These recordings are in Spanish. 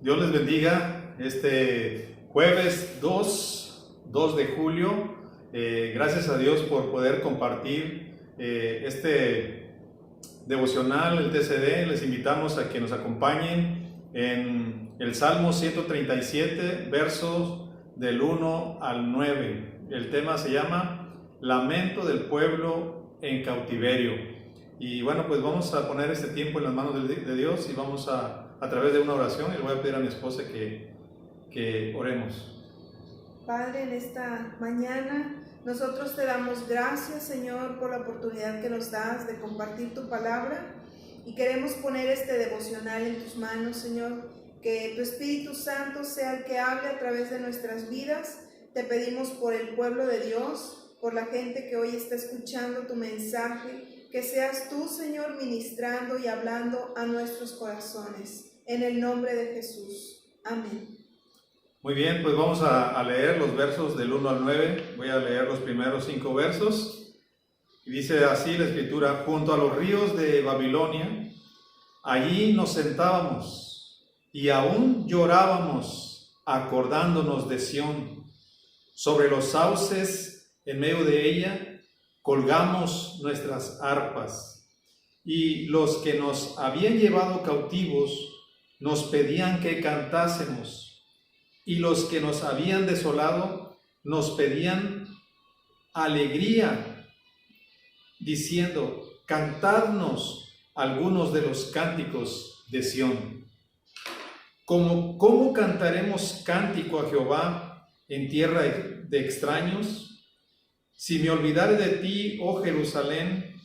Dios les bendiga este jueves 2 de julio. Gracias a Dios por poder compartir este devocional, el TCD. Les invitamos a que nos acompañen en el Salmo 137, versos del 1 al 9. El tema se llama Lamento del pueblo en cautiverio. Y bueno, pues vamos a poner este tiempo en las manos de Dios y vamos a través de una oración, y le voy a pedir a mi esposa que oremos. Padre, en esta mañana nosotros te damos gracias, Señor, por la oportunidad que nos das de compartir tu palabra, y queremos poner este devocional en tus manos, Señor, que tu Espíritu Santo sea el que hable a través de nuestras vidas. Te pedimos por el pueblo de Dios, por la gente que hoy está escuchando tu mensaje, que seas tú, Señor, ministrando y hablando a nuestros corazones. En el nombre de Jesús. Amén. Muy bien, pues vamos a leer los versos del 1 al 9. Voy a leer los primeros 5 versos. Y dice así la Escritura: junto a los ríos de Babilonia, allí nos sentábamos y aún llorábamos, acordándonos de Sión. Sobre los sauces, en medio de ella, colgamos nuestras arpas. Y los que nos habían llevado cautivos nos pedían que cantásemos, y los que nos habían desolado nos pedían alegría, diciendo: cantadnos algunos de los cánticos de Sión. ¿Cómo cantaremos cántico a Jehová en tierra de extraños? Si me olvidare de ti, oh Jerusalén,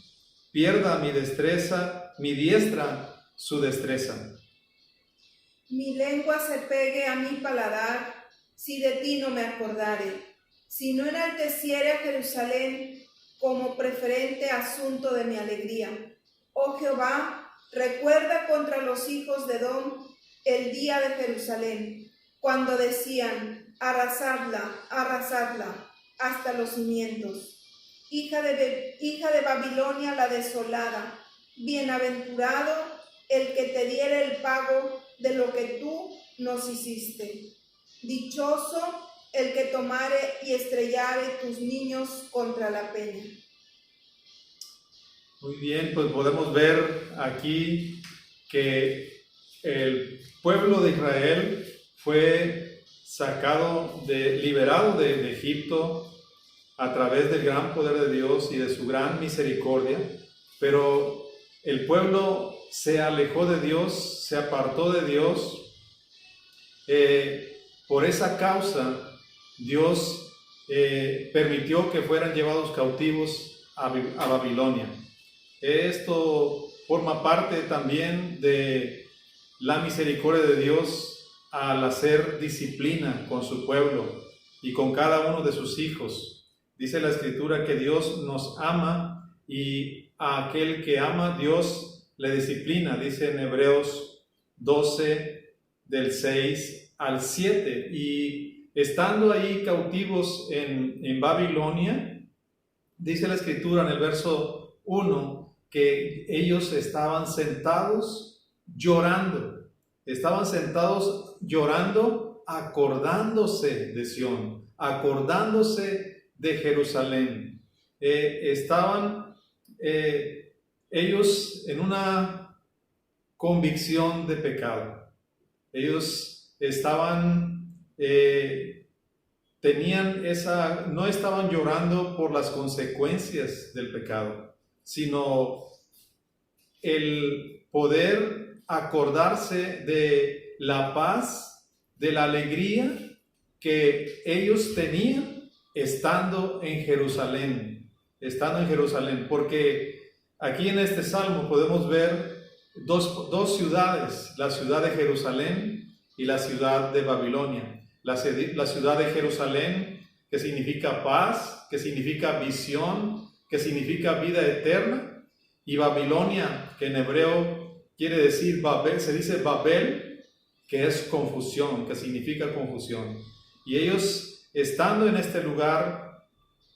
pierda mi destreza, mi diestra su destreza. Mi lengua se pegue a mi paladar, si de ti no me acordare. Si no enalteciere a Jerusalén como preferente asunto de mi alegría. Oh Jehová, recuerda contra los hijos de Edom el día de Jerusalén, cuando decían: arrasadla, arrasadla, hasta los cimientos. Hija de Babilonia la desolada, bienaventurado el que te diere el pago de lo que tú nos hiciste. Dichoso el que tomare y estrellare tus niños contra la peña. Muy bien, pues podemos ver aquí que el pueblo de Israel fue liberado de Egipto a través del gran poder de Dios y de su gran misericordia, pero el pueblo se alejó de Dios, se apartó de Dios. Por esa causa, Dios permitió que fueran llevados cautivos a Babilonia. Esto forma parte también de la misericordia de Dios al hacer disciplina con su pueblo y con cada uno de sus hijos. Dice la Escritura que Dios nos ama, y a aquel que ama, Dios le disciplina. Dice en Hebreos 12, del 6 al 7. Y estando ahí cautivos en Babilonia, dice la Escritura en el verso 1 que ellos estaban sentados llorando. Estaban sentados llorando, acordándose de Sión, acordándose de Jerusalén. Estaban ellos en una convicción de pecado. Ellos no estaban llorando por las consecuencias del pecado, sino el poder acordarse de la paz, de la alegría que ellos tenían estando en Jerusalén, porque aquí en este salmo podemos ver dos ciudades, la ciudad de Jerusalén y la ciudad de Babilonia. La ciudad de Jerusalén, que significa paz, que significa visión, que significa vida eterna, y Babilonia, que en hebreo quiere decir Babel, se dice Babel, que es confusión, que significa confusión. Y ellos, estando en este lugar,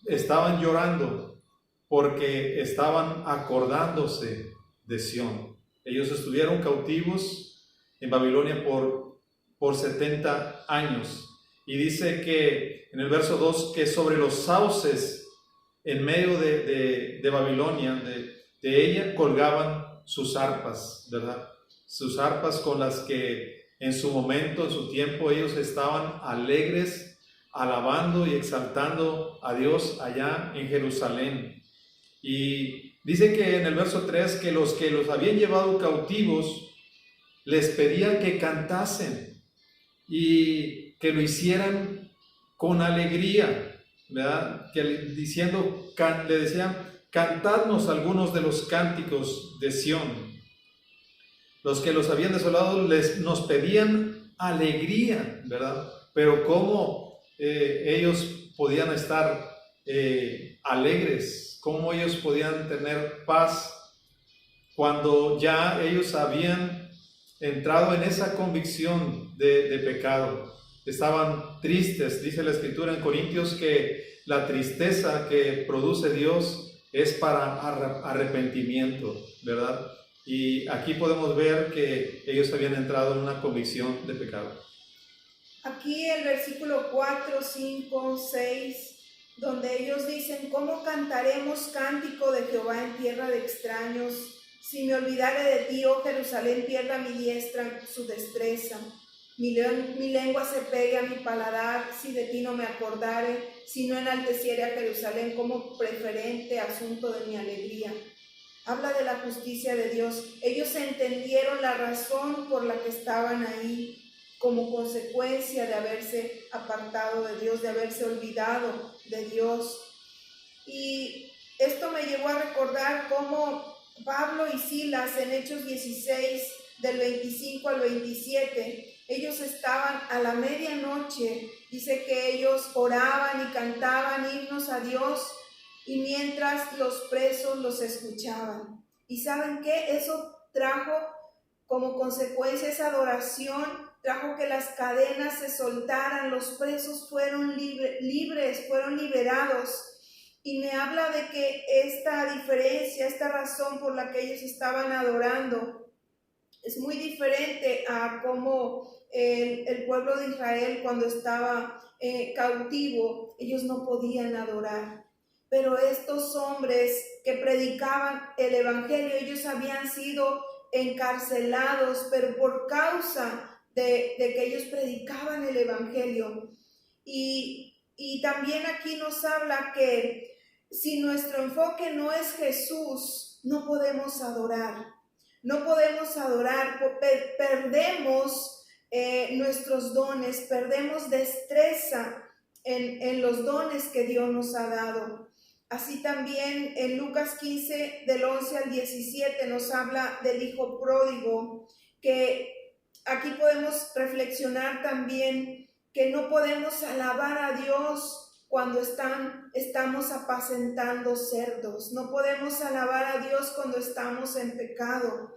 estaban llorando porque estaban acordándose de Sión. Ellos estuvieron cautivos en Babilonia por por 70 años. Y dice que en el verso 2 que sobre los sauces en medio de Babilonia, de ella, colgaban sus arpas, ¿verdad? Sus arpas con las que en su momento, en su tiempo, ellos estaban alegres, alabando y exaltando a Dios allá en Jerusalén. Y dice que en el verso 3 que los habían llevado cautivos les pedían que cantasen y que lo hicieran con alegría, ¿verdad? Que le decían, cantadnos algunos de los cánticos de Sión. Los que los habían desolado nos pedían alegría, ¿verdad? Pero ¿cómo ellos podían estar alegres? ¿Cómo ellos podían tener paz cuando ya ellos habían entrado en esa convicción de pecado? Estaban tristes. Dice la Escritura en Corintios que la tristeza que produce Dios es para arrepentimiento, ¿verdad? Y aquí podemos ver que ellos habían entrado en una convicción de pecado. Aquí el versículo 4, 5, 6, donde ellos dicen: ¿cómo cantaremos cántico de Jehová en tierra de extraños? Si me olvidare de ti, oh Jerusalén, pierda mi diestra su destreza. Mi lengua se pegue a mi paladar, si de ti no me acordare, si no enalteciere a Jerusalén como preferente asunto de mi alegría. Habla de la justicia de Dios. Ellos entendieron la razón por la que estaban ahí, como consecuencia de haberse apartado de Dios, de haberse olvidado de Dios. Y esto me llevó a recordar cómo Pablo y Silas en Hechos 16, del 25 al 27, ellos estaban a la medianoche. Dice que ellos oraban y cantaban himnos a Dios, y mientras los presos los escuchaban. ¿Y saben qué? Eso trajo como consecuencia, esa adoración trajo que las cadenas se soltaran, los presos fueron libres, fueron liberados. Y me habla de que esta diferencia, esta razón por la que ellos estaban adorando, es muy diferente a cómo el pueblo de Israel, cuando estaba cautivo, ellos no podían adorar. Pero estos hombres que predicaban el evangelio, ellos habían sido encarcelados, pero por causa de que ellos predicaban el evangelio. Y también aquí nos habla que si nuestro enfoque no es Jesús, no podemos adorar. No podemos adorar, perdemos nuestros dones, perdemos destreza en los dones que Dios nos ha dado. Así también en Lucas 15, del 11 al 17, nos habla del hijo pródigo, que aquí podemos reflexionar también que no podemos alabar a Dios cuando estamos apacentando cerdos. No podemos alabar a Dios cuando estamos en pecado.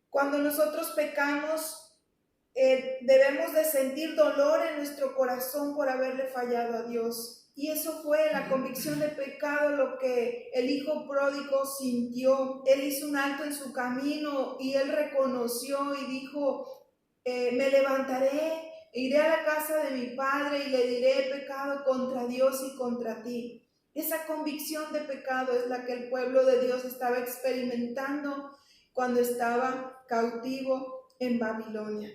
Cuando nosotros pecamos, debemos de sentir dolor en nuestro corazón por haberle fallado a Dios. Y eso fue la convicción de pecado, lo que el hijo pródigo sintió. Él hizo un alto en su camino y él reconoció y dijo: me levantaré, iré a la casa de mi padre y le diré: he pecado contra Dios y contra ti. Esa convicción de pecado es la que el pueblo de Dios estaba experimentando cuando estaba cautivo en Babilonia.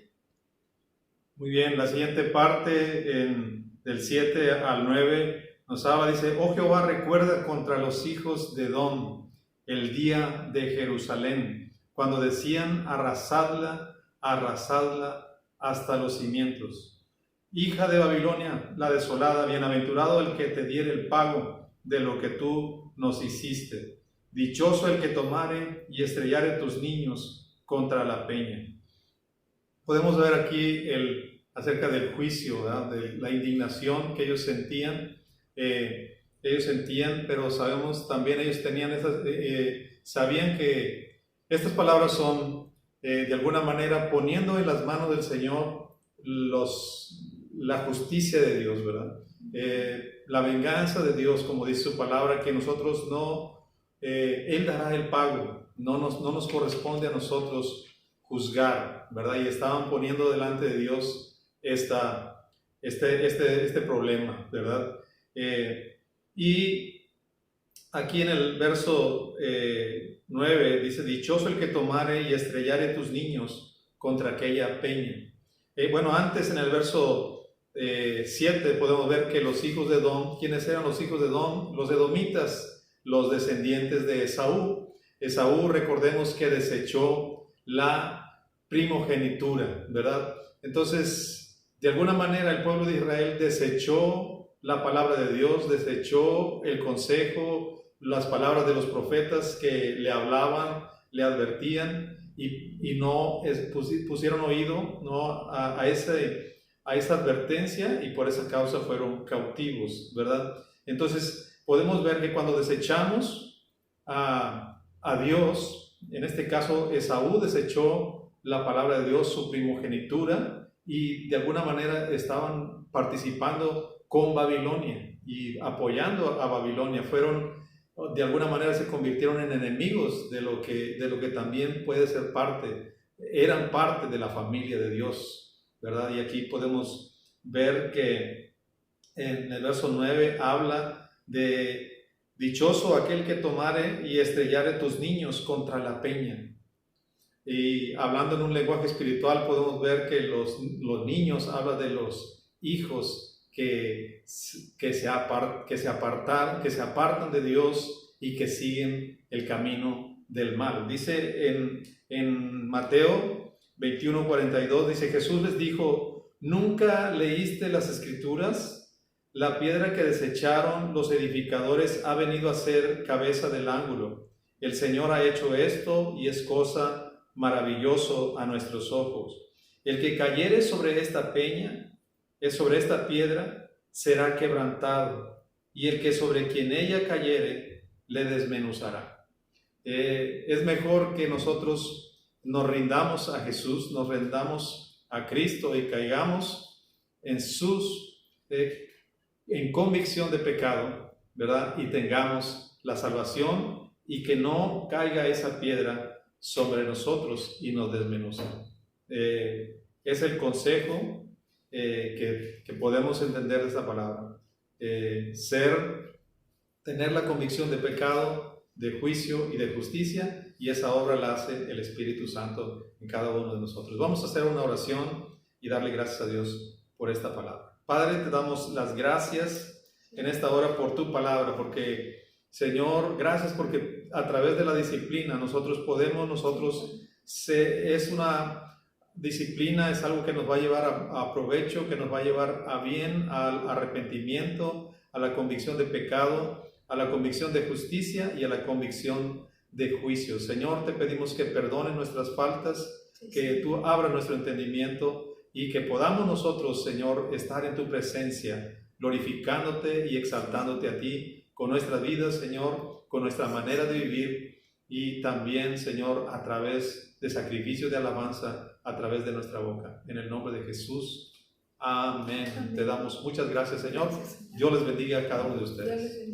Muy bien, la siguiente parte, del 7 al 9, nos habla, dice: oh Jehová, recuerda contra los hijos de Edom el día de Jerusalén, cuando decían: arrasadla, arrasadla hasta los cimientos. Hija de Babilonia, la desolada, bienaventurado el que te diere el pago de lo que tú nos hiciste. Dichoso el que tomare y estrellare tus niños contra la peña. Podemos ver aquí acerca del juicio, ¿verdad? De la indignación que ellos sentían. Pero sabemos también, ellos tenían sabían que estas palabras son de alguna manera poniendo en las manos del Señor la justicia de Dios, ¿verdad? La venganza de Dios, como dice su palabra, que nosotros Él dará el pago, no nos corresponde a nosotros juzgar. ¿verdad? Y estaban poniendo delante de Dios este problema, ¿verdad? Y aquí en el verso 9 dice, dichoso el que tomare y estrellare tus niños contra aquella peña. Bueno, antes en el verso 7 podemos ver que los hijos de Edom, ¿quiénes eran los hijos de Edom? Los edomitas, los descendientes de Esaú. Esaú, recordemos que desechó la primogenitura, ¿verdad? Entonces, de alguna manera el pueblo de Israel desechó la palabra de Dios, desechó el consejo, las palabras de los profetas que le hablaban, le advertían y no pusieron oído, ¿no? a esa advertencia, y por esa causa fueron cautivos, ¿verdad? Entonces podemos ver que cuando desechamos a Dios, en este caso Esaú desechó la palabra de Dios, su primogenitura, y de alguna manera estaban participando con Babilonia y apoyando a Babilonia. De alguna manera se convirtieron en enemigos de lo que también puede ser eran parte de la familia de Dios, ¿verdad? Y aquí podemos ver que en el verso 9 habla de dichoso aquel que tomare y estrellare tus niños contra la peña. Y hablando en un lenguaje espiritual podemos ver que los niños hablan de los hijos que se apartan de Dios y que siguen el camino del mal. Dice en Mateo 21:42, dice, Jesús les dijo, ¿nunca leíste las Escrituras? La piedra que desecharon los edificadores ha venido a ser cabeza del ángulo. El Señor ha hecho esto y es cosa maravilloso a nuestros ojos. El que cayere sobre esta peña, sobre esta piedra, será quebrantado, y el que sobre quien ella cayere, le desmenuzará. Es mejor que nosotros nos rindamos a Jesús, nos rendamos a Cristo y caigamos en convicción de pecado, ¿verdad? Y tengamos la salvación, y que no caiga esa piedra sobre nosotros y nos desmenuce. Es el consejo que podemos entender de esta palabra. Tener la convicción de pecado, de juicio y de justicia, y esa obra la hace el Espíritu Santo en cada uno de nosotros. Vamos a hacer una oración y darle gracias a Dios por esta palabra. Padre, te damos las gracias en esta hora por tu palabra, porque Señor, gracias porque a través de la disciplina es una disciplina, es algo que nos va a llevar a provecho, que nos va a llevar a bien, al arrepentimiento, a la convicción de pecado, a la convicción de justicia y a la convicción de juicio. Señor, te pedimos que perdones nuestras faltas, que tú abras nuestro entendimiento y que podamos nosotros, Señor, estar en tu presencia, glorificándote y exaltándote a ti, con nuestras vidas, Señor, con nuestra manera de vivir, y también, Señor, a través de sacrificios de alabanza, a través de nuestra boca. En el nombre de Jesús. Amén. Te damos muchas gracias, Señor. Dios les bendiga a cada uno de ustedes.